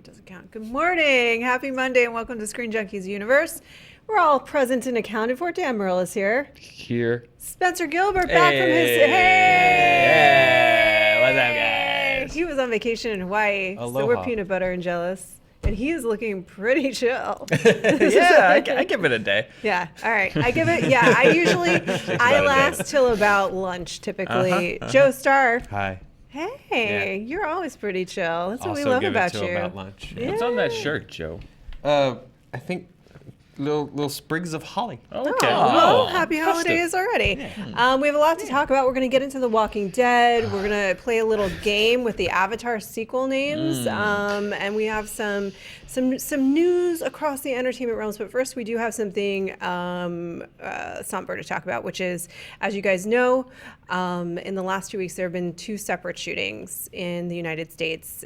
doesn't count. Good morning. Happy Monday and welcome to Screen Junkies Universe. We're all present and accounted for. Dan Merle is here. Here. Spencer Gilbert back from his... Hey! What's up, guys? He was on vacation in Hawaii, Aloha. so we're peanut butter and jealous. And he is looking pretty chill. Yeah, I give it a day. Yeah, all right. I give it, I last till about lunch, typically. Joe Starr. Hi. Hey, you're always pretty chill. That's what we Also love give about it to you. about lunch. Yeah. What's on that shirt, Joe? I think little sprigs of holly. Okay. Well, happy festive. holidays already. We have a lot to talk about. We're going to get into The Walking Dead. We're going to play a little game with the Avatar sequel names. And we have some news across the entertainment realms. But first, we do have something somber to talk about, which is, as you guys know, in the last 2 weeks, there have been 2 separate shootings in the United States.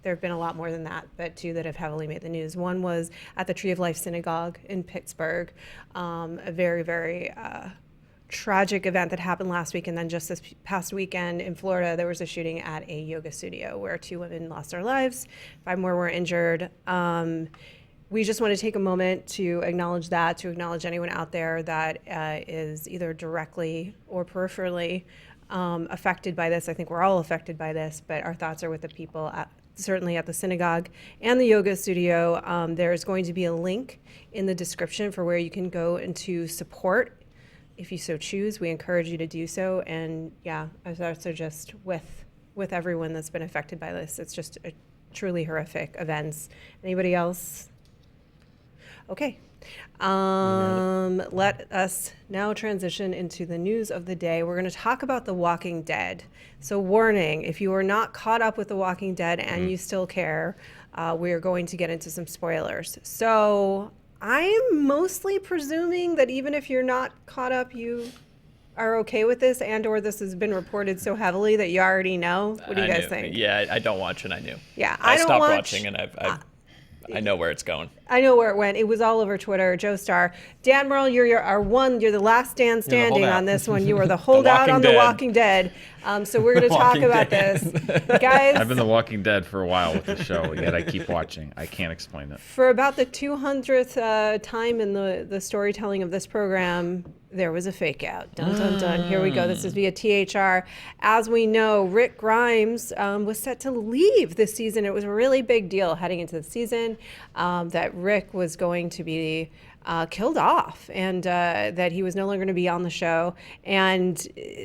There have been a lot more than that, but 2 that have heavily made the news. One was at the Tree of Life Synagogue in Pittsburgh, a very, very tragic event that happened last week. And then just this past weekend in Florida, there was a shooting at a yoga studio where 2 women lost their lives, 5 more were injured. We just want to take a moment to acknowledge that, to acknowledge anyone out there that is either directly or peripherally affected by this. I think we're all affected by this, but our thoughts are with the people certainly at the synagogue and the yoga studio. There's going to be a link in the description for where you can go and to support if you so choose. We encourage you to do so. And yeah, our thoughts are just with everyone that's been affected by this. It's just a truly horrific events. Anybody else? Okay. Let us now transition into the news of the day. We're going to talk about The Walking Dead. So warning, if you are not caught up with The Walking Dead and you still care, we are going to get into some spoilers. So I'm mostly presuming that even if you're not caught up, you are okay with this, and or this has been reported so heavily that you already know. What do you guys think? Yeah, I don't watch and I knew. Yeah, I don't stopped watch, watching and I know where it's going. I know where it went. It was all over Twitter. Joe Starr. Dan Merle, you're the last stand standing on this one. You are the holdout on The Walking Dead. So we're going to talk about this. Guys, I've been The Walking Dead for a while with the show, yet I keep watching. I can't explain it. for about the 200th time in the storytelling of this program, there was a fake out. Dun, dun, dun. Here we go. This is via THR. As we know, Rick Grimes was set to leave this season. It was a really big deal heading into the season that Rick was going to be killed off and that he was no longer going to be on the show. And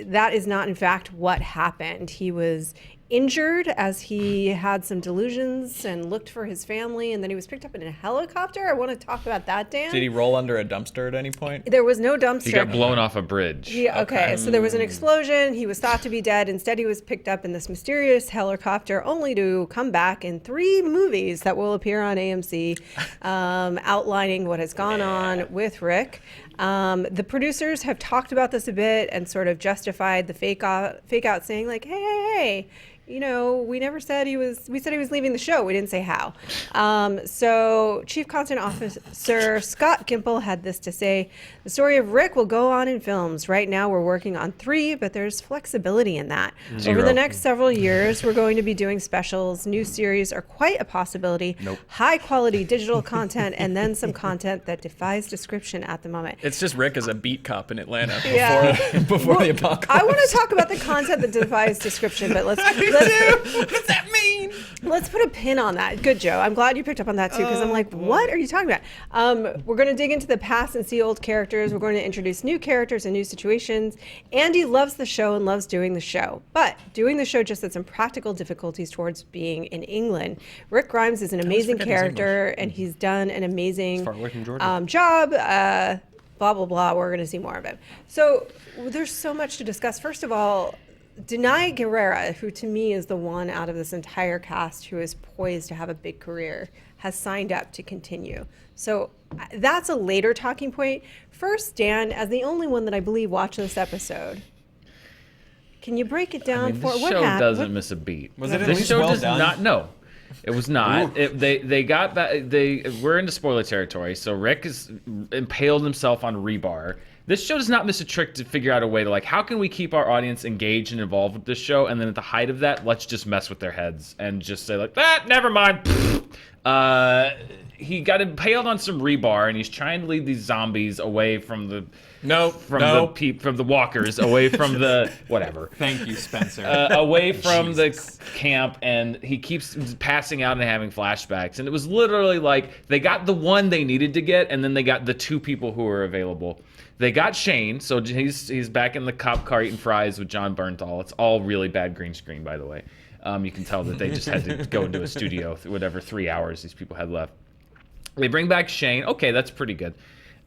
that is not, in fact, what happened. He was injured as he had some delusions and looked for his family, and then he was picked up in a helicopter. I want to talk about that, Dan. Did he roll under a dumpster at any point? There was no dumpster. He got blown off a bridge. Okay, so there was an explosion. He was thought to be dead. Instead, he was picked up in this mysterious helicopter, only to come back in 3 movies that will appear on AMC, outlining what has gone on with Rick. The producers have talked about this a bit and sort of justified the fake out, saying like, hey, you know, we never said we said he was leaving the show. We didn't say how. So Chief Content Officer Scott Gimple had this to say: the story of Rick will go on in films. Right now we're working on 3, but there's flexibility in that. 0. Over the next several years, we're going to be doing specials. New series are quite a possibility. Nope. High quality digital content, and then some content that defies description at the moment. It's just Rick as a beat cop in Atlanta Yeah. before the apocalypse. I want to talk about the content that defies description, but let's What does that mean? let's put a pin on that. Good, Joe. I'm glad you picked up on that too, because I'm like, what are you talking about? We're going to dig into the past and see old characters. We're going to introduce new characters and new situations. Andy loves the show and loves doing the show, but doing the show just had some practical difficulties towards being in England. Rick Grimes is an amazing character, and he's done an amazing far away from Jordan. job. Blah, blah, blah. We're going to see more of him. So there's so much to discuss. First of all, Danai Gurira, who to me is the one out of this entire cast who is poised to have a big career, has signed up to continue. So that's a later talking point. First, Dan, as the only one that I believe watched this episode, can you break it down for This what show happened? doesn't miss a beat. Was it at This least show well does done? not. No, it was not. They got back. We're into spoiler territory. So Rick is impaled himself on rebar. This show does not miss a trick to figure out a way to like, how can we keep our audience engaged and involved with this show? And then at the height of that, let's just mess with their heads and just say like, never mind. He got impaled on some rebar, and he's trying to lead these zombies away from the from the walkers, away from the whatever. Thank you, Spencer. Away from the camp, and he keeps passing out and having flashbacks. And it was literally like they got the one they needed to get, and then they got the two people who were available. They got Shane, so he's back in the cop car eating fries with John Bernthal. It's all really bad green screen, by the way. You can tell that they just had to go into a studio, whatever 3 hours these people had left. They bring back Shane. Okay, that's pretty good.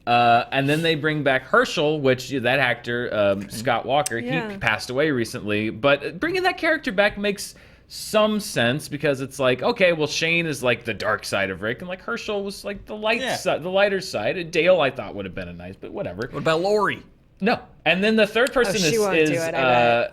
And then they bring back Herschel, which that actor, Scott Walker, he passed away recently. But bringing that character back makes some sense because it's like, okay, well, Shane is like the dark side of Rick, and like Herschel was like the side, the lighter side. Dale, I thought would have been a nice, but whatever. What about Lori? No. And then the third person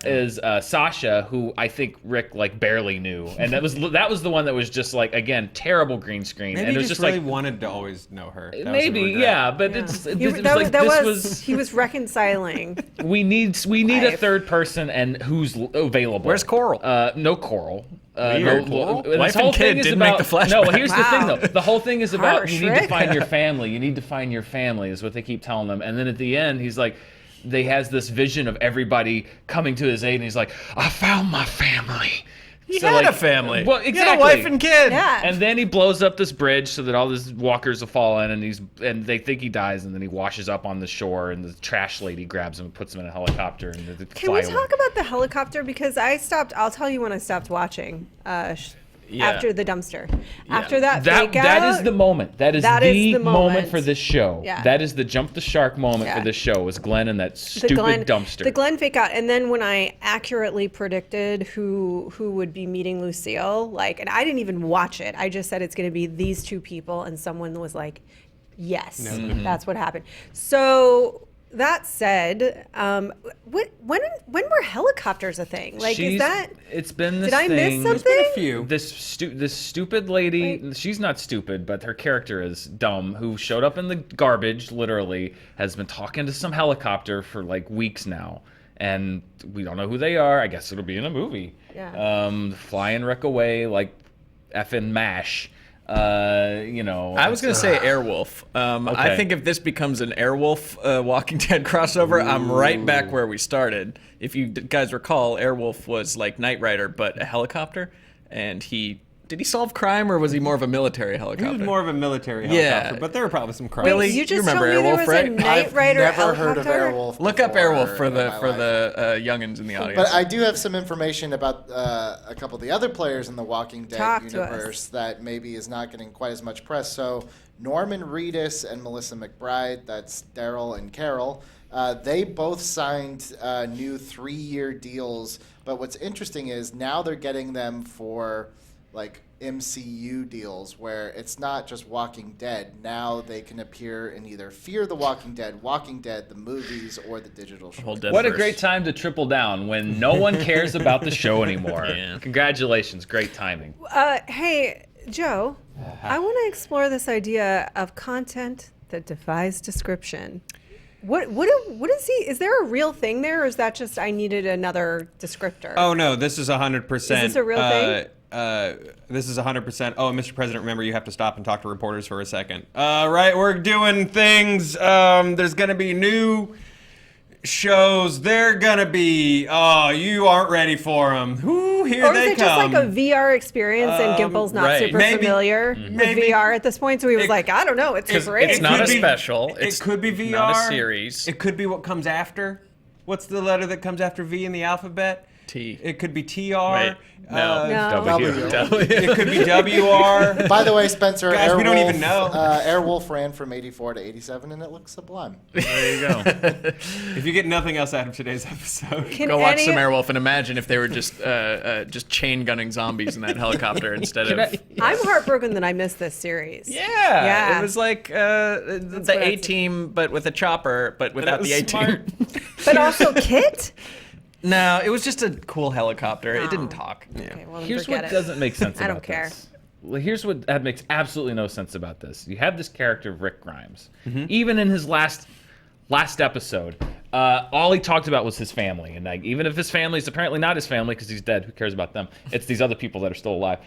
is Sasha, who I think Rick like barely knew, and that was the one that was just like, again, terrible green screen. Maybe and it was just really wanted to always know her. Maybe, yeah, but he was reconciling. We need a third person, and who's available? Where's Coral? No Coral. Coral? This Wife whole and thing kid is didn't about, make the flashback. No, here's the thing Wow. though. The whole thing is about Harsh, you need to Rick. find your family. You need to find your family is what they keep telling them. And then at the end, he's like, they has this vision of everybody coming to his aid, and he's like, I found my family. He had a family. Well, He exactly. had a wife and kid. Yeah. And then he blows up this bridge so that all these walkers will fall in, and they think he dies, and then he washes up on the shore, and the trash lady grabs him and puts him in a helicopter. And they Can we talk about the helicopter? Because I'll tell you when I stopped watching. After the dumpster. After that fake out. That is the moment. That is the moment for this show. Yeah. That is the jump the shark moment for this show. Was Glenn in that stupid dumpster. The Glenn fake out. And then when I accurately predicted who would be meeting Lucille, and I didn't even watch it. I just said it's going to be these two people, and someone was like, yes, that's what happened. So that said, when were helicopters a thing? It's been this did I thing. miss something? There's been a few. This stupid lady, she's not stupid, but her character is dumb, who showed up in the garbage, literally, has been talking to some helicopter for like weeks now. And we don't know who they are. I guess it'll be in a movie. Yeah. Flying Rick away like effing MASH. I was going to say Airwolf. I think if this becomes an Airwolf Walking Dead crossover, I'm right back where we started. If you guys recall, Airwolf was like Knight Rider, but a helicopter. And did he solve crime, or was he more of a military helicopter? He was more of a military helicopter, but there were probably some crimes. Billy, You just remember told me Airwolf, there was right? a Knight Rider I've never helicopter? heard of Airwolf. Look up before Airwolf for in my life. the youngins in the audience. But I do have some information about a couple of the other players in the Walking Dead Talk to us. universe that maybe is not getting quite as much press. So Norman Reedus and Melissa Mcbride, that's Daryl and Carol, they both signed new 3-year deals. But what's interesting is now they're getting them for like MCU deals where it's not just Walking Dead. Now they can appear in either Fear the Walking Dead, the movies, or the digital show. What a great time to triple down when no one cares about the show anymore. Yeah. Congratulations, great timing. Hey, Joe, I want to explore this idea of content that defies description. What is he? Is there a real thing there, or is that just I needed another descriptor? Oh no, this is 100%. Is this a real thing? This is 100%. Oh, Mr. President, remember you have to stop and talk to reporters for a second. Right, we're doing things. There's gonna be new shows. They're gonna be. Oh, you aren't ready for them. Ooh, here or they is it come. just like a VR experience and Gimple's not right. super Maybe. familiar with Maybe. VR at this point? So he was It- like, I don't know, it's great. It's not could a be- special. It could be VR. Not a series. It could be what comes after. What's the letter that comes after V in the alphabet? T. It could be TR. Wait, no. No. W. It could be WR. By the way, Spencer, Guys, Airwolf, we don't even know. Airwolf ran from 84 to 87, and it looks sublime. There you go. If you get nothing else out of today's episode, Can Go watch any- some Airwolf and imagine if they were just chain gunning zombies in that helicopter instead of. I'm heartbroken that I missed this series. Yeah, it was like the what A it's- team, but with a chopper, but without the A team. But also Kit? No, it was just a cool helicopter. It didn't talk. Okay, well, then Here's forget what it. doesn't make sense I about don't care. this. Well, here's what that makes absolutely no sense about this. You have this character, Rick Grimes. Even in his last last episode, all he talked about was his family, and like, even if his family is apparently not his family because he's dead, who cares about them? It's these other people that are still alive.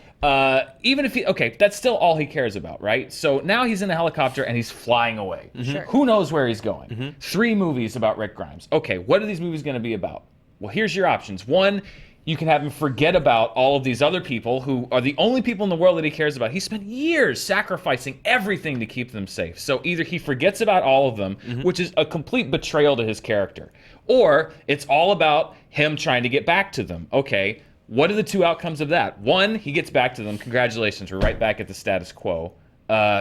Even if that's still all he cares about, right? So now he's in a helicopter and he's flying away. Sure. Who knows where he's going? 3 movies about Rick Grimes. Okay, what are these movies going to be about? Well, here's your options. 1, you can have him forget about all of these other people who are the only people in the world that he cares about. He spent years sacrificing everything to keep them safe. So either he forgets about all of them, which is a complete betrayal to his character, or it's all about him trying to get back to them. Okay, what are the 2 outcomes of that? 1, he gets back to them. Congratulations, we're right back at the status quo.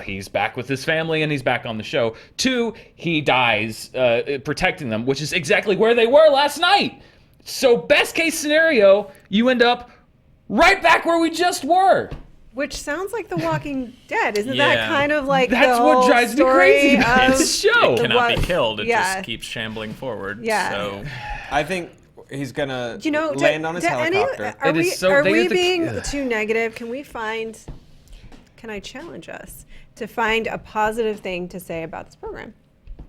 He's back with his family and he's back on the show. 2, he dies protecting them, which is exactly where they were last night. So best case scenario, you end up right back where we just were. Which sounds like The Walking Dead. Isn't that kind of like that's the what whole drives me story crazy about of this show? It cannot be what- killed. It yeah. just keeps shambling forward. Yeah. So I think he's gonna land on his helicopter. Are It we, is so- are they we have the- being too negative? Can I challenge us to find a positive thing to say about this program?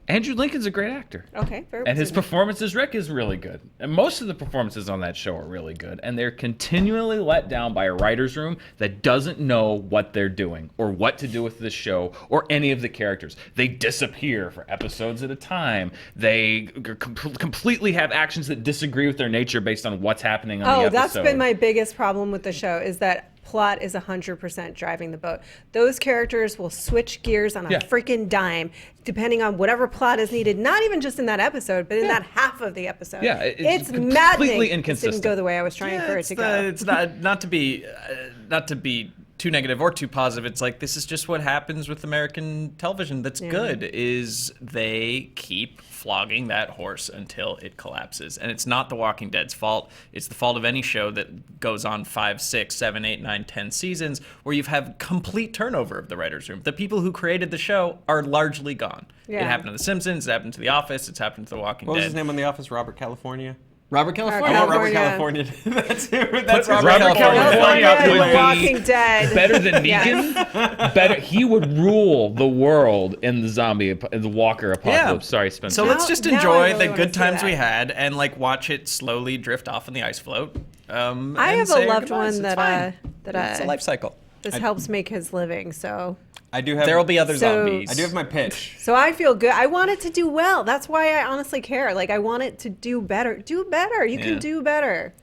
Andrew Lincoln's a great actor. Okay, very And his positive. performance as Rick is really good. And most of the performances on that show are really good. And they're continually let down by a writer's room that doesn't know what they're doing or what to do with this show or any of the characters. They disappear for episodes at a time. They completely have actions that disagree with their nature based on what's happening on the episode. That's been my biggest problem with the show is that plot is 100% driving the boat. Those characters will switch gears on a freaking dime depending on whatever plot is needed, not even just in that episode, but in that half of the episode. Yeah, it's completely maddening. It inconsistent. didn't go the way I was trying for it to go. It's not to be too negative or too positive. It's like this is just what happens with American television that's good is they keep flogging that horse until it collapses. And it's not The Walking Dead's fault. It's the fault of any show that goes on 5, 6, 7, 8, 9, 10 seasons where you've had complete turnover of the writers' room. The people who created the show are largely gone. Yeah. It happened to The Simpsons, it happened to The Office, it's happened to The Walking What was Dead. his name on The Office? Robert California? Robert California. I want Robert California. California. That's who. That's Robert Robert California California, would The be Walking Dead. better than Negan. Better, he would rule the world in the Walker apocalypse. Sorry, Spencer. So let's just Now I enjoy really the wanna good see times that. we had and like watch it slowly drift off on the ice float. I and have say a loved goodbyes. one It's that fine. that It's a life cycle. this helps make his living. So I do have. There will be other So- zombies. I do have my pitch. I feel good. I want it to do well. That's why I honestly care. Like I want it to do better. Do better. You can do better.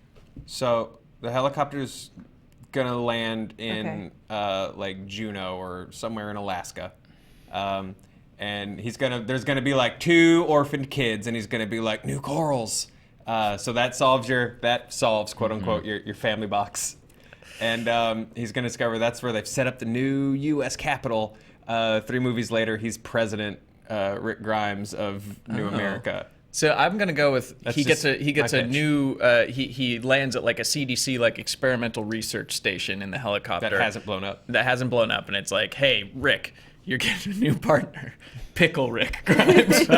So the helicopter's gonna land in like Juneau or somewhere in Alaska, and there's gonna be like 2 orphaned kids, and he's gonna be like new corals. So that solves quote unquote your family box, and he's gonna discover that's where they've set up the new U.S. Capitol. 3 movies later, he's President Rick Grimes of New America. So I'm gonna go with he gets just a my pitch. new he lands at like a CDC like experimental research station in the helicopter That hasn't blown up. and it's like, hey Rick, you're getting a new partner, Pickle Rick Grimes. It's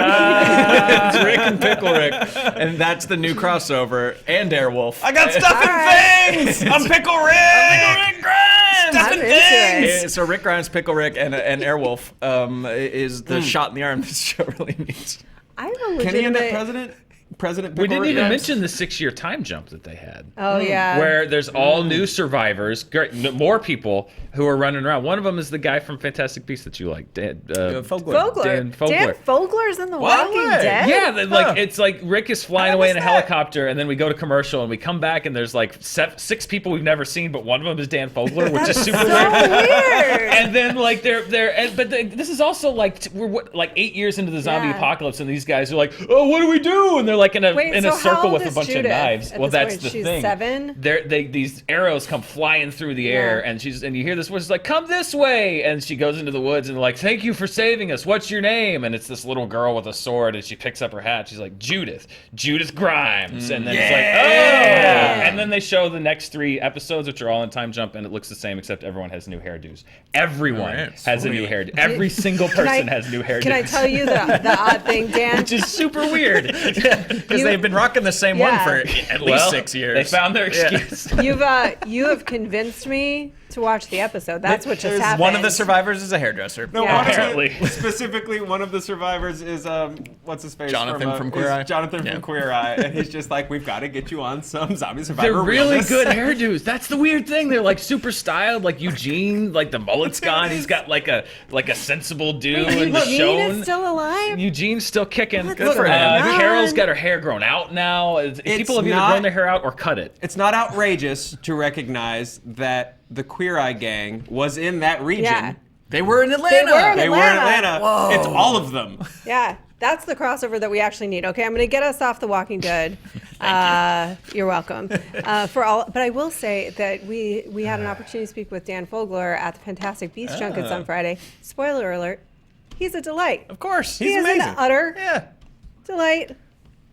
Rick and Pickle Rick, and that's the new crossover and Airwolf. I got stuff and things. I'm Pickle Rick. Grimes. Stuff I'm and into things. it. So Rick Grimes, Pickle Rick, and Airwolf is the shot in the arm this show really needs. I have a Can he end up legitimate. president? President we Pickle didn't Rick even Grimes? mention the 6-year time jump that they had. Oh yeah. Where there's all new survivors, more people who are running around. One of them is the guy from Fantastic Beasts that you like, Fogler. Fogler. Dan Fogler. Dan Fogler's in The What? Walking Dead. Yeah, like it's like Rick is flying away in a helicopter, and then we go to commercial, and we come back, and there's like 6 people we've never seen, but one of them is Dan Fogler, which is super So weird. weird. And then like this is also like we're like 8 years into the zombie Yeah. apocalypse, and these guys are like, oh, what do we do? And they're like in a Wait, in so a how circle old with a is bunch Judith of knives. at Well, this that's point? the She's thing. 7? These arrows come flying through the air, Yeah. and you hear this voice like, come this way, and she goes into the woods and like, thank you for saving us. What's your name? And it's this little girl with a sword, and she picks up her hat. She's like, Judith Grimes, and then it's like, oh, and then they show the next 3 episodes, which are all in time jump, and it looks the same except everyone has new hairdos. Everyone Alright, has a new hairdo. Every single Can I- person has new hairdos. Can I tell you the odd thing, Dan? Which is super weird. Because they've been rocking the same one for at least 6 years. They found their excuse. You have convinced me to watch the episode. That's what just happened. One of the survivors is a hairdresser. No, Yeah. Apparently. Specifically, one of the survivors is what's his face? Jonathan from Queer Eye. Jonathan from Queer Eye, and he's just like, we've got to get you on some Zombie Survivor. They're really realness. good hairdos. That's the weird thing. They're like super styled, like Eugene, like the mullet's gone. He's got like a sensible dude in the show. Eugene is still alive? Eugene's still kicking. Good for him. Carol's got her hair grown out now. People have either grown their hair out or cut it. It's not outrageous to recognize that the Queer Eye gang was in that region. Yeah. They were in Atlanta. They were in Atlanta. Whoa. It's all of them. Yeah, that's the crossover that we actually need. Okay, I'm going to get us off The Walking Dead. You're welcome. But I will say that we had an opportunity to speak with Dan Fogler at the Fantastic Beast Junkets on Friday. Spoiler alert, he's a delight. Of course. He is amazing. an utter Yeah. delight,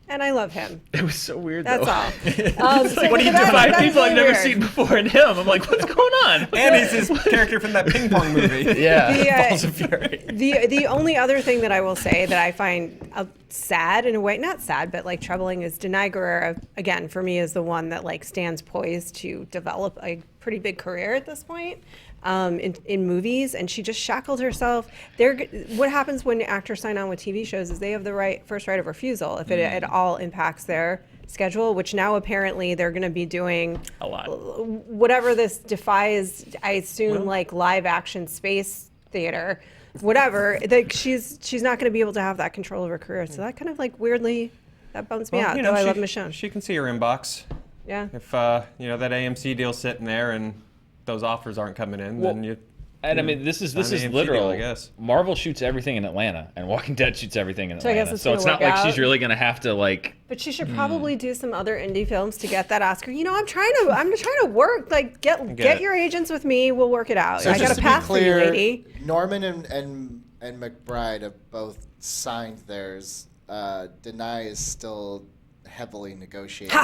and I love him. It was so weird, That's though. all. what are you doing? Five people I've never seen before in him. I'm like, what's going on? And he's his character from that ping pong movie. Yeah. Balls of Fury. The only other thing that I will say that I find sad in a way, not sad, but like troubling, is Danai Gurira, again, for me, is the one that like stands poised to develop a pretty big career at this point. In movies, and she just shackled herself. What happens when actors sign on with TV shows is they have the first right of refusal if it at all impacts their schedule, which now apparently they're going to be doing A lot. whatever this defies, I assume, like live action space theater, whatever. Like she's not going to be able to have that control of her career. So that kind of like weirdly, that bums me out. Though I love Michonne. She can see her inbox. Yeah. If that AMC deal's sitting there and those offers aren't coming in, then you. And I mean, this is an AMC literal. deal, I guess. Marvel shoots everything in Atlanta, and Walking Dead shoots everything in So I guess Atlanta. it's So it's gonna not work like she's out. really gonna have to like. But she should probably do some other indie films to get that Oscar. I'm trying to work. Like get it. your agents with me. We'll work it out. So I got just a to be path for you, clear, lady. Norman and Mcbride have both signed theirs. Danai is still heavily negotiating.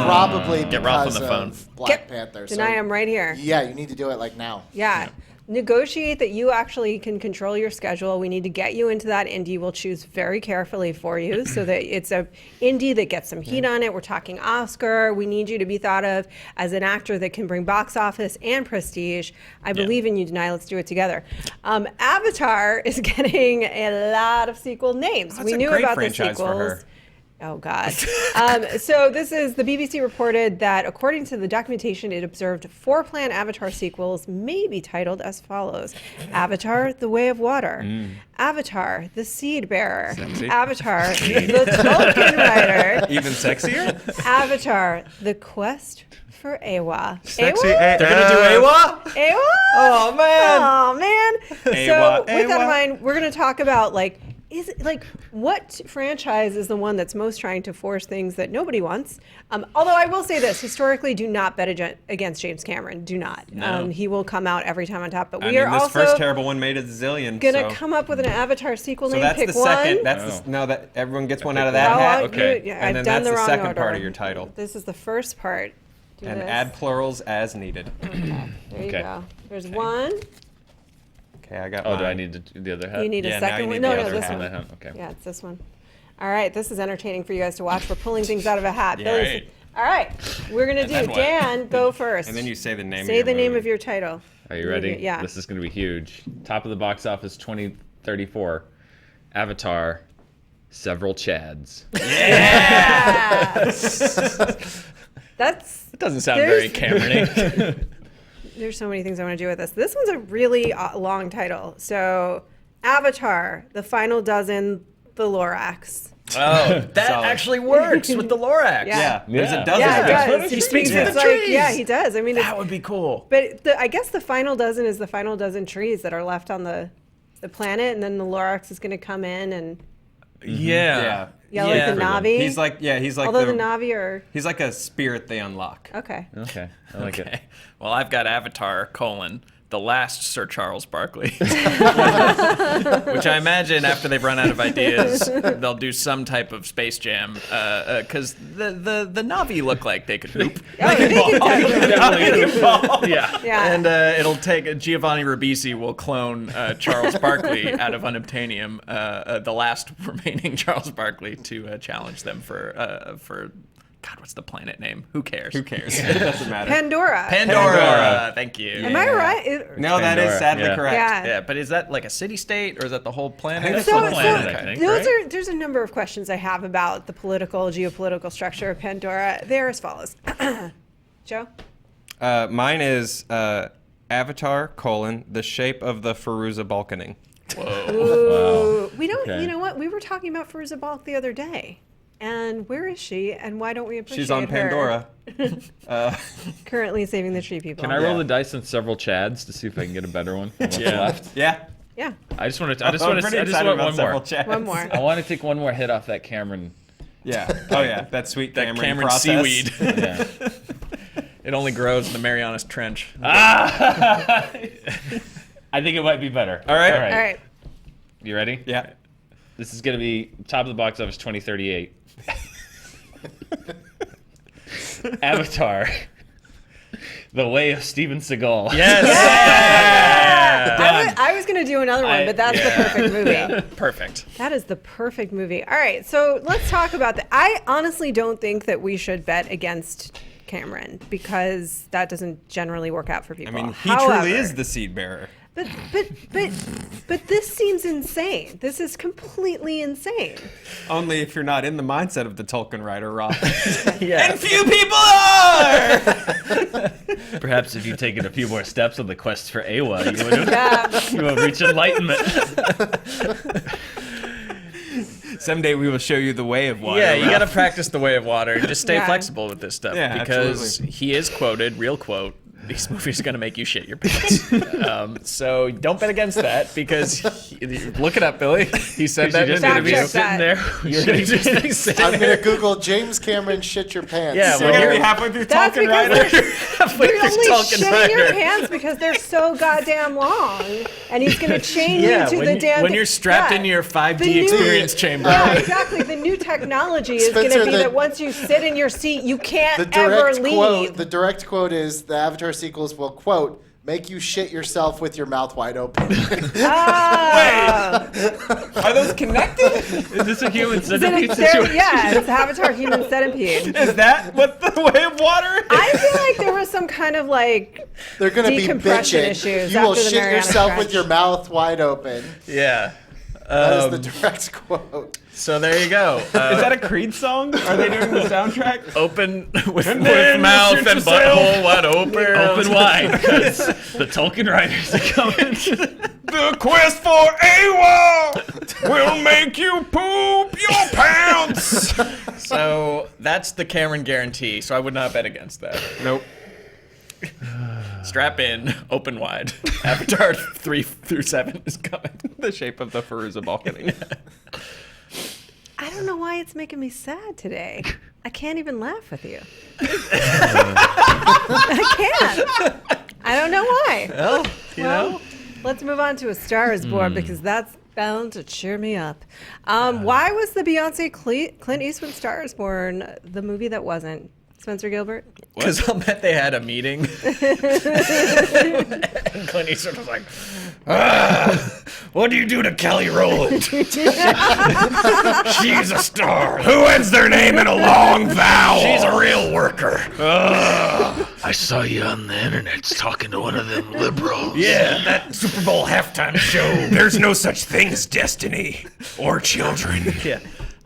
Probably Get Ralph on because the phone. of Black Panther. So, Danai, I'm right here. yeah, you need to do it like now. Yeah. Negotiate that you actually can control your schedule. We need to get you into that indie. We'll choose very carefully for you so that it's a indie that gets some heat on it. We're talking Oscar. We need you to be thought of as an actor that can bring box office and prestige. I believe in you, Danai. Let's do it together. Avatar is getting a lot of sequel names. That's we a knew great about the franchise for her. sequels. Oh, God. So this is, the BBC reported that according to the documentation, it observed 4 planned Avatar sequels may be titled as follows. Avatar, The Way of Water. Avatar, The Seed Bearer. Sexy. Avatar, The Tolkien Writer. Even sexier? Avatar, The Quest for Awa. Sexy. Awa? They're gonna do AWA? Awa? Oh man. Oh, man. So Awa, with that in Awa. mind, we're going to talk about is it what franchise is the one that's most trying to force things that nobody wants? Although I will say this, historically, do not bet against James Cameron. Do not. No. He will come out every time on top. But I we mean, are this also first terrible one made a zillion. gonna so. come up with an Avatar sequel So name. that's Pick the one. second. That's that everyone gets one out of that Well, hat. Okay. I've And then done that's the the wrong second order. part of your title. This is the first part. Do And this. add plurals as needed. There you Okay. go. There's one. Okay, I got Oh, mine. do I need to do the other hat? You need Yeah, a now second you one. need No, the no, other this hat. one. Okay. Yeah, it's this one. All right, this is entertaining for you guys to watch. We're pulling things out of a hat. Yeah, Billy's- right. All right, we're gonna do. then what? Dan, go first. And then you say the name. say of the your name movie. of your title. Are you ready? Yeah. This is going to be huge. Top of the box office 2034. Avatar, Several Chads. That's. It doesn't sound very There's- Cameron-y. There's so many things I want to do with this. This one's a really long title. So, Avatar, The Final Dozen, The Lorax. Oh, that Solid. actually works with the Lorax. Yeah. There's Yeah. a dozen Yeah, of it them. does. He speaks It's for the like- trees. Yeah, he does. I mean, That would be cool. but I guess the final dozen is the final dozen trees that are left on the planet, and then the Lorax is going to come in and Yeah. yeah, like the Na'vi. He's like Although the Na'vi are He's like a spirit they unlock. okay. Okay, I like it. Okay. Well, I've got Avatar, the last Sir Charles Barkley. Which I imagine after they've run out of ideas, they'll do some type of Space Jam. Because the Na'vi look like they could hoop. Yeah. And it'll take Giovanni Ribisi will clone Charles Barkley out of Unobtainium, the last remaining Charles Barkley, to challenge them for God, what's the planet name? Who cares? Who cares? It doesn't matter. Pandora. Thank you. Am I right? No, that is sadly correct. Yeah. But is that like a city-state, or is that the whole planet? I think So, that's the planet, I think, there's a number of questions I have about the geopolitical structure of Pandora. They're as follows. Joe? Mine is Avatar, the shape of the Firuza Balkaning. Ooh. We don't, Okay. you know what? We were talking about Firuza Balk the other day. And where is she? And why don't we appreciate She's on her? Pandora. Currently saving the tree people. Can I roll the dice on several Chads to see if I can get a better one? What's left? Yeah. Yeah. I just want I'm pretty excited one about several more. chats. One more. I want to take one more hit off that Cameron. Yeah. Oh yeah, that sweet That Cameron Cameron process. seaweed. Yeah. It only grows in the Marianas Trench. I think it might be better. All right. All right. You ready? Yeah. This is going to be top of the box office 2038. Avatar. The Way of Steven Seagal. Yes. I was going to do another one, but that's the perfect movie. Perfect. That is the perfect movie. All right, so let's talk about that. I honestly don't think that we should bet against Cameron because that doesn't generally work out for I people. mean, he However, truly is the seed bearer. But this seems insane. This is completely insane. Only if you're not in the mindset of the Tolkien writer, Rob. Yeah. And few people are! Perhaps if you'd taken a few more steps on the quest for Awa, you would have Yeah. you would have reached enlightenment. Someday we will show you the way of water. Yeah, you Rob. got to practice the way of water and just stay Yeah. flexible with this stuff. Yeah, because absolutely. he is quoted, real quote, these movies are going to make you shit your pants. So don't bet against that because look it up, Billy. He said that in an Fact interview. check Sitting there. You're going to just be sitting I'm there. gonna Google James Cameron shit your pants. Yeah, We're when gonna you're be halfway through That's Tolkien because writer. you're only Tolkien shitting your writer. pants because they're so goddamn long, and he's gonna chain Yeah, you to the damn. when you're strapped Yeah. in your 5D The new- experience chamber. Yeah, exactly. The new technology is going Spencer, to be the- that once you sit in your seat, you can't The ever direct leave. quote. The direct quote is the Avatar sequels will quote make you shit yourself with your mouth wide open. Ah. Are those connected? Is this a human Is it centipede a- situation? yeah, it's Avatar Human Centipede. Is that what the way of water is? I feel like there was some kind of like They're gonna be decompression bitching. issues You will after the shit Mariana yourself Trench. with your mouth wide open. Yeah. That is the direct quote. So there you go. Is that a Creed song? Are they doing the soundtrack? Open with then mouth shoot and yourself. butthole wide open. Open wide, because the Tolkien writers are coming. The quest for Awa will make you poop your pants. So that's the Cameron guarantee. So I would not bet against that. Nope. Strap in, open wide. Avatar 3 through 7 is coming. The shape of the Firuza Balkaning. I don't know why it's making me sad today. I can't even laugh with you. I can't. I don't know why. Well, you Well, know. let's move on to A Star Is Born because that's bound to cheer me up. Why was the Beyonce Clint Eastwood Star Is Born the movie that wasn't? Spencer Gilbert? Because I'll bet they had a meeting. And Clint Eastwood was like, what do you do to Kelly Rowland? She's a star. Who ends their name in a long vowel? She's a real worker. I saw you on the internet talking to one of them liberals. Yeah, that Super Bowl halftime show. There's no such thing as destiny or children. Yeah.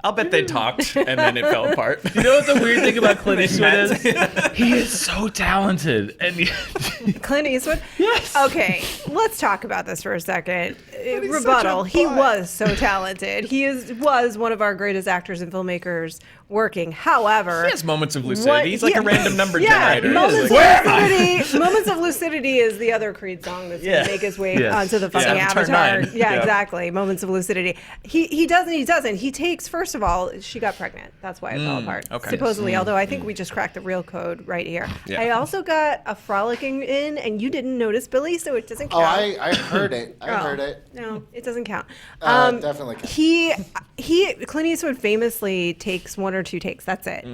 I'll bet they talked and then it fell apart. You know what the weird thing about Clint Eastwood is? He is so talented. And Clint Eastwood? Yes. Okay, let's talk about this for a second. Rebuttal. He was so talented. He was one of our greatest actors and filmmakers working. However, He has moments of lucidity. He's like a random number generator. Moments Like, of lucidity. Moments of lucidity is the other Creed song that's Yeah. gonna make his way Yes. onto the fucking Avatar Avatar. 9. Yeah, Yeah. exactly. Moments of lucidity. He doesn't. He takes first first of all, she got pregnant. That's why it fell apart. Okay. Supposedly, although I think we just cracked the real code right here. Yeah. I also got a frolicking in, and you didn't notice, Billy, so it doesn't count. Oh, I heard it. I heard it. No, it doesn't count. Definitely counts. Clint Eastwood famously takes 1 or 2 takes. That's it.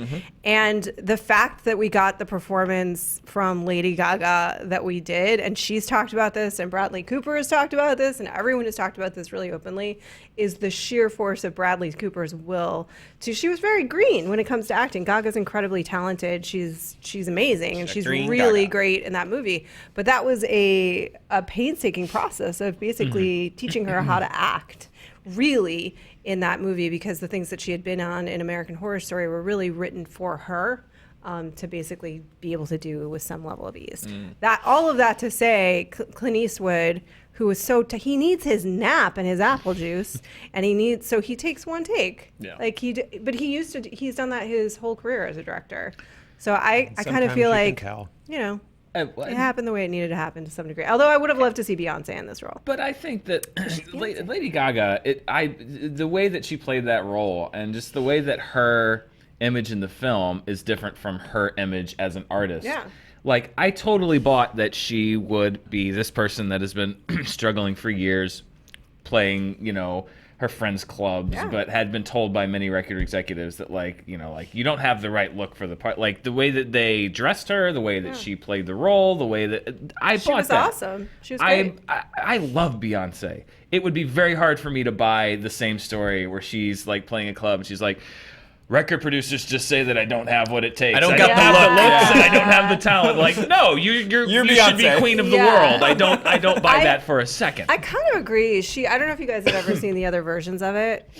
And the fact that we got the performance from Lady Gaga that we did, and she's talked about this, and Bradley Cooper has talked about this, and everyone has talked about this really openly, is the sheer force of Bradley Cooper's will. She was very green when it comes to acting. Gaga's incredibly talented. She's amazing, and she's really great in that movie. But that was a painstaking process of basically teaching her how to act, really, in that movie, because the things that she had been on in American Horror Story were really written for her to basically be able to do with some level of ease. That all of that to say, Clint Eastwood, who is he needs his nap and his apple juice, and he takes 1 take. Yeah. But he's done that his whole career as a director. So I kind of feel like, it happened the way it needed to happen to some degree. Although I would have loved to see Beyonce in this role. But I think that Lady Gaga, the way that she played that role, and just the way that her image in the film is different from her image as an artist. Yeah. Like, I totally bought that she would be this person that has been struggling for years, playing, her friends' clubs, but had been told by many record executives that, you don't have the right look for the part. Like, the way that they dressed her, the way that she played the role, the way that She was awesome. She was great. I love Beyonce. It would be very hard for me to buy the same story where she's like playing a club and she's like, record producers just say that I don't have what it takes. I don't I got don't the have the look. looks and I don't have the talent. Like, no, you should be Beyonce. queen of the world. I don't buy that for a second. I kind of agree. I don't know if you guys have ever seen the other versions of it.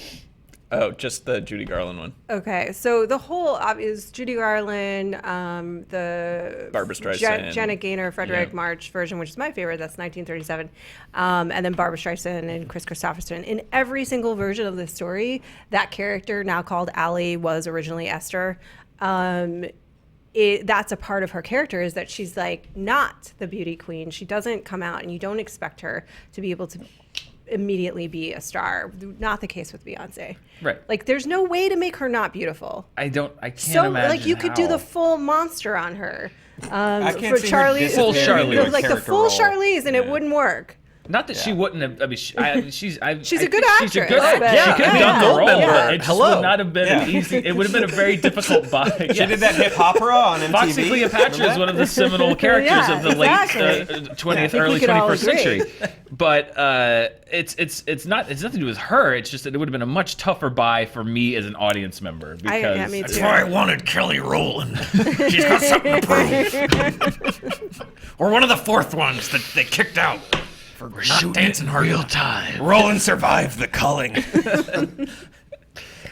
Oh, just the Judy Garland one. Okay, so the whole is Judy Garland, the Barbra Streisand. Janet Gaynor, Frederick March version, which is my favorite. That's 1937, and then Barbra Streisand and Chris Christopherson. In every single version of this story, that character, now called Allie, was originally Esther. That's a part of her character, is that she's like not the beauty queen. She doesn't come out, and you don't expect her to be able to immediately be a star. Not the case with Beyonce. Right. Like, there's no way to make her not beautiful. I can't So, imagine like, you could do how. the full monster on her. I can't For see her Charlize, disappearing Charlize. into a like the character full role. Charlize, and it wouldn't work. Not that she wouldn't have. I mean, she's a good She's a actress, good but- She could Yeah, have done the role. yeah. It just Hello. would not have been an easy. It would have been a very difficult buy. She did that hip opera on MTV. Foxy Cleopatra is one of the seminal characters of the exactly. late 20th, we early could all 21st agree. century. But it's nothing to do with her. It's just that it would have been a much tougher buy for me as an audience member, because me That's too. why I wanted Kelly Rowland. She's got something to prove. Or one of the fourth ones that they kicked out for not dancing hard real enough. time. Roland survived the culling.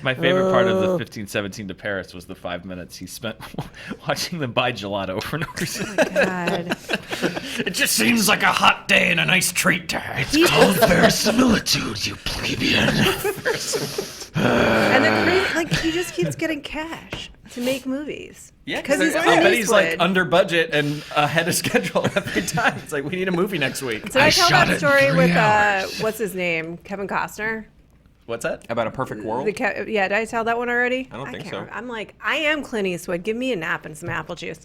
my favorite part of the 1517 to Paris was the 5 minutes he spent watching them buy gelato for no reason. God. It just seems like a hot day and a nice treat to have. It's called verisimilitude, you plebeian. And the crazy, he just keeps getting cash to make movies. Yeah, because he's I Clint bet he's like Eastwood. under budget and ahead of schedule every time. It's like, we need a movie next week. Did I tell shot that it in story 3 with hours. what's his name, Kevin Costner? What's that? About a perfect world. Yeah, did I tell that one already? I don't think can't so. remember. I'm like, I am Clint Eastwood. Give me a nap and some apple juice.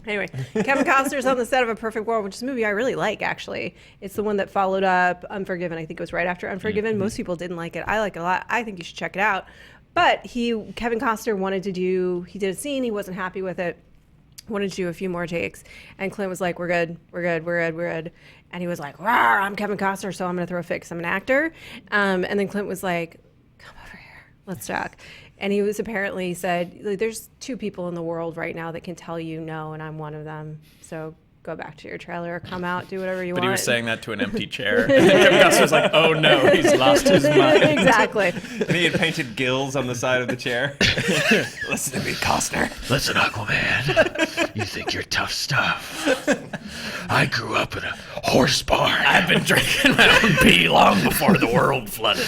Anyway, Kevin Costner's on the set of A Perfect World, which is a movie I really like, actually. It's the one that followed up Unforgiven. I think it was right after Unforgiven. Mm-hmm. Most people didn't like it. I like it a lot. I think you should check it out. But Kevin Costner he did a scene. He wasn't happy with it. Wanted to do a few more takes. And Clint was like, we're good. And he was like, rawr, I'm Kevin Costner, so I'm going to throw a fit 'cause I'm an actor. And then Clint was like, come over here, let's talk. And he was apparently said, like, there's 2 people in the world right now that can tell you no, and I'm one of them. So go back to your trailer, come out, do whatever you want. But he was saying that to an empty chair. Kevin Costner's like, oh no, he's lost his mind. Exactly. And he had painted gills on the side of the chair. Listen to me, Costner. Listen, Aquaman. You think you're tough stuff. I grew up in a horse barn. I've been drinking my own pee long before the world flooded.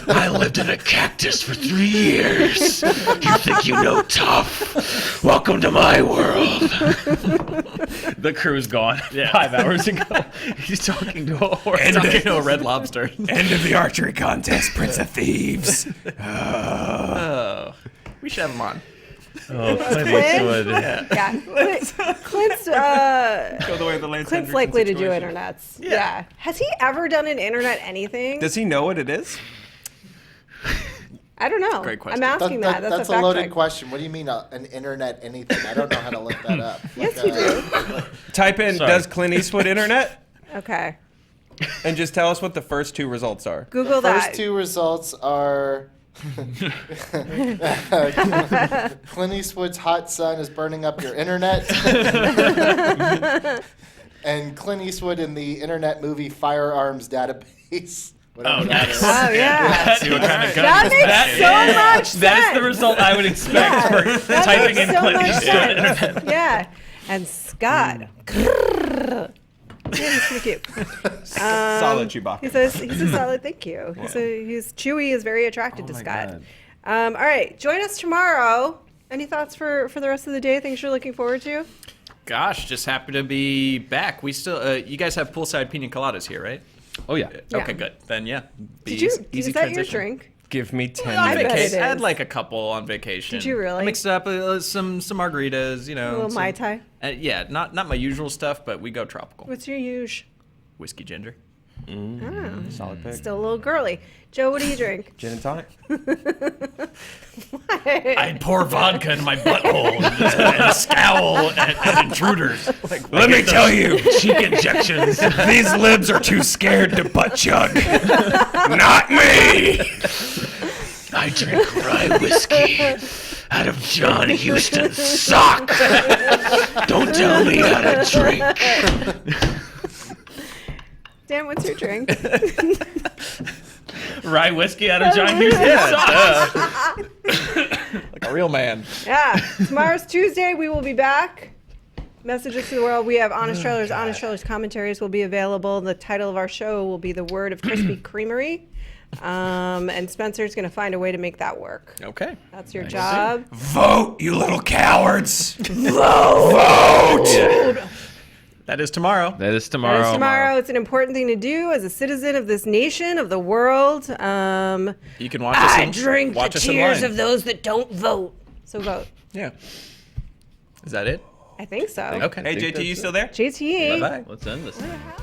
I lived in a cactus for 3 years. You think you know tough? Welcome to my world. The crew was gone 5 hours ago. He's talking to a horse. Talking to a red lobster. End of the archery contest, Prince of Thieves. Oh, we should have him on. Oh, Clint Clint? Eastwood. Clint's Go the way of the Lance Clint's Henriksen likely to do situation. internets. Yeah. Has he ever done an internet anything? Does he know what it is? I don't know. Great question. I'm asking that. That's That's a a fact loaded check. question. What do you mean an internet anything? I don't know how to look that up. Yes, you do. Type in, Sorry. does Clint Eastwood internet? Okay. And just tell us what the first 2 results are. Google that. First 2 results are Clint Eastwood's hot sun is burning up your internet. And Clint Eastwood in the internet movie Firearms Database. Whatever that is. Oh, yeah. See what kind of gun That this makes guy so much sense. That's the result I would expect for That typing makes in so Clint much Eastwood. sense. Yeah. And Scott. Yeah, he's pretty cute. Solid Chewbacca. He's a solid, thank you. Chewie is very attracted to my Scott. God. All right, join us tomorrow. Any thoughts for the rest of the day? Things you're looking forward to? Gosh, just happy to be back. We still, you guys have poolside pina coladas here, right? Oh, yeah. Yeah. Okay, good. Then yeah. Did you? Easy Is that your transition. drink? Give me 10 On bet minutes. it vacation, I had is. like a couple on vacation. Did you really? I mixed up some margaritas, you know. A little some- Mai Tai? Yeah, not my usual stuff, but we go tropical. What's your usual? Whiskey ginger. Solid pick. Still a little girly. Joe, what do you drink? Gin and tonic. I'd pour vodka in my butthole and scowl at intruders. Let me tell you, Cheek injections. these libs are too scared to butt chug. Not me. I drink rye whiskey out of John Huston's sock. Don't tell me how to drink. Dan, what's your drink? Rye whiskey out of John Huston's sock. Like a real man. Yeah. Tomorrow's Tuesday. We will be back. Messages to the world. We have Honest Trailers. Honest Trailers commentaries will be available. The title of our show will be The Word of Krispy Creamery. And Spencer's going to find a way to make that work. Okay. That's your job. Vote, you little cowards. That is tomorrow. That is tomorrow. That is tomorrow. It's an important thing to do as a citizen of this nation, of the world. You can watch us. I in, drink watch the us in tears line. of those that don't vote. So vote. Yeah. Is that it? I think so. Okay. Hey, JT, you still there? JT. Bye bye. Let's end this. What the hell?